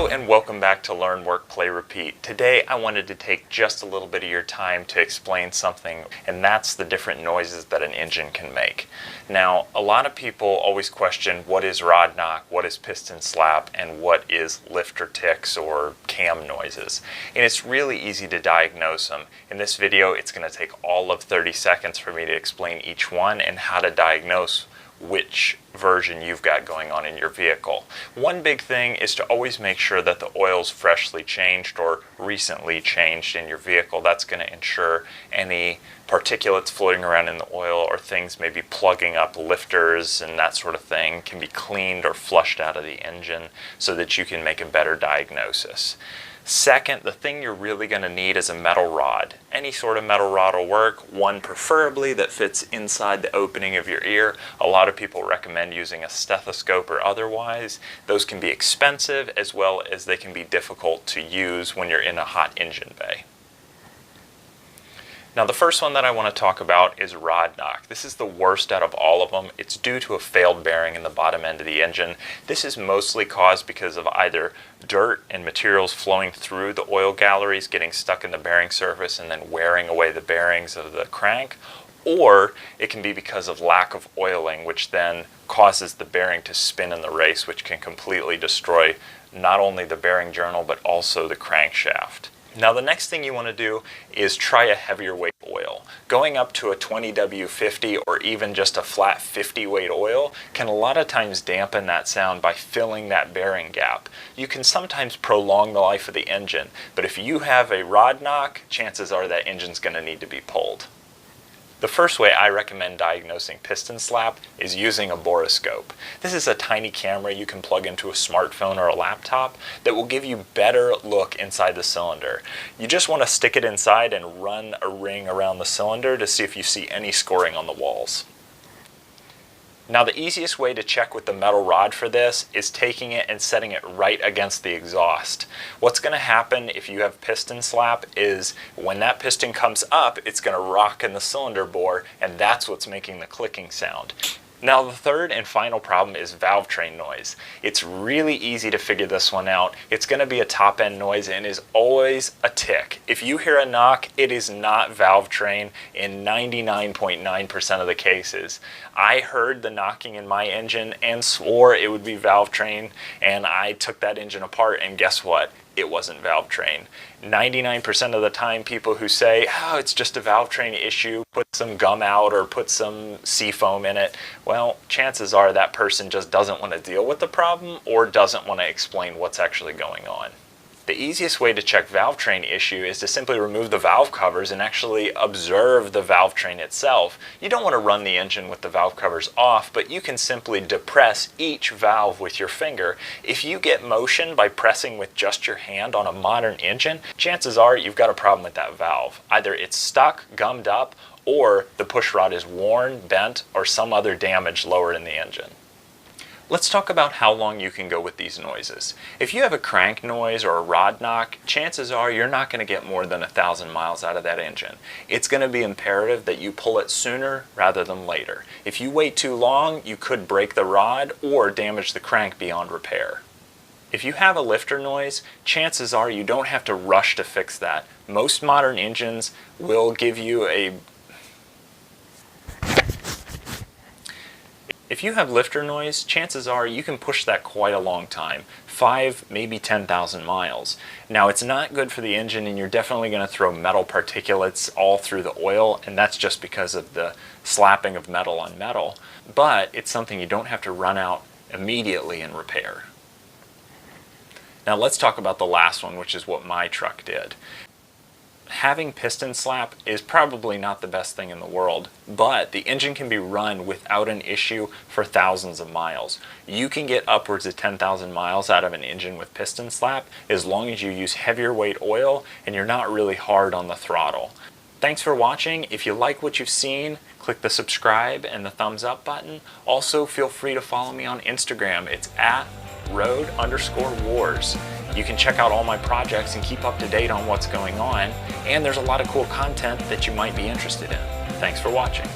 Hello and welcome back to Learn, Work, Play, Repeat. Today I wanted to take just a little bit of your time to explain something, and that's the different noises that an engine can make. Now, a lot of people always question what is rod knock, what is piston slap, and what is lifter ticks or cam noises. And it's really easy to diagnose them. In this video, it's going to take all of 30 seconds for me to explain each one and how to diagnose which version you've got going on in your vehicle. One big thing is to always make sure that the oil's freshly changed or recently changed in your vehicle. That's going to ensure any particulates floating around in the oil or things maybe plugging up lifters and that sort of thing can be cleaned or flushed out of the engine so that you can make a better diagnosis. Second, the thing you're really going to need is a metal rod. Any sort of metal rod will work, one preferably that fits inside the opening of your ear. A lot of people recommend using a stethoscope or otherwise. Those can be expensive as well as they can be difficult to use when you're in a hot engine bay. Now the first one that I want to talk about is rod knock. This is the worst out of all of them. It's due to a failed bearing in the bottom end of the engine. This is mostly caused because of either dirt and materials flowing through the oil galleries, getting stuck in the bearing surface and then wearing away the bearings of the crank, or it can be because of lack of oiling, which then causes the bearing to spin in the race, which can completely destroy not only the bearing journal but also the crankshaft. Now the next thing you want to do is try a heavier weight oil. Going up to a 20W50 or even just a flat 50 weight oil can a lot of times dampen that sound by filling that bearing gap. You can sometimes prolong the life of the engine, but if you have a rod knock, chances are that engine's going to need to be pulled. The first way I recommend diagnosing piston slap is using a borescope. This is a tiny camera you can plug into a smartphone or a laptop that will give you better look inside the cylinder. You just want to stick it inside and run a ring around the cylinder to see if you see any scoring on the walls. Now the easiest way to check with the metal rod for this is taking it and setting it right against the exhaust. What's going to happen if you have piston slap is when that piston comes up, it's going to rock in the cylinder bore, and that's what's making the clicking sound. Now the third and final problem is valve train noise. It's really easy to figure this one out. It's going to be a top end noise and is always a tick. If you hear a knock, it is not valve train in 99.9% of the cases. I heard the knocking in my engine and swore it would be valve train, and I took that engine apart and guess what? It wasn't valve train. 99% of the time people who say, oh, it's just a valve train issue, put some gum out or put some seafoam in it, well, chances are that person just doesn't want to deal with the problem or doesn't want to explain what's actually going on. The easiest way to check valve train issue is to simply remove the valve covers and actually observe the valve train itself. You don't want to run the engine with the valve covers off, but you can simply depress each valve with your finger. If you get motion by pressing with just your hand on a modern engine, chances are you've got a problem with that valve. Either it's stuck, gummed up, or the push rod is worn, bent, or some other damage lower in the engine. Let's talk about how long you can go with these noises. If you have a crank noise or a rod knock, chances are you're not going to get more than 1,000 miles out of that engine. It's going to be imperative that you pull it sooner rather than later. If you wait too long, you could break the rod or damage the crank beyond repair. If you have a lifter noise, chances are you don't have to rush to fix that. Most modern engines will give you a If you have lifter noise, chances are you can push that quite a long time, 5, maybe 10,000 miles. Now it's not good for the engine and you're definitely going to throw metal particulates all through the oil, and that's just because of the slapping of metal on metal, but it's something you don't have to run out immediately and repair. Now let's talk about the last one, which is what my truck did. Having piston slap is probably not the best thing in the world, but the engine can be run without an issue for thousands of miles. You can get upwards of 10,000 miles out of an engine with piston slap as long as you use heavier weight oil and you're not really hard on the throttle. Thanks for watching. If you like what you've seen, click the subscribe and the thumbs up button. Also, feel free to follow me on Instagram. It's @road_wars. You can check out all my projects and keep up to date on what's going on, and there's a lot of cool content that you might be interested in. Thanks for watching.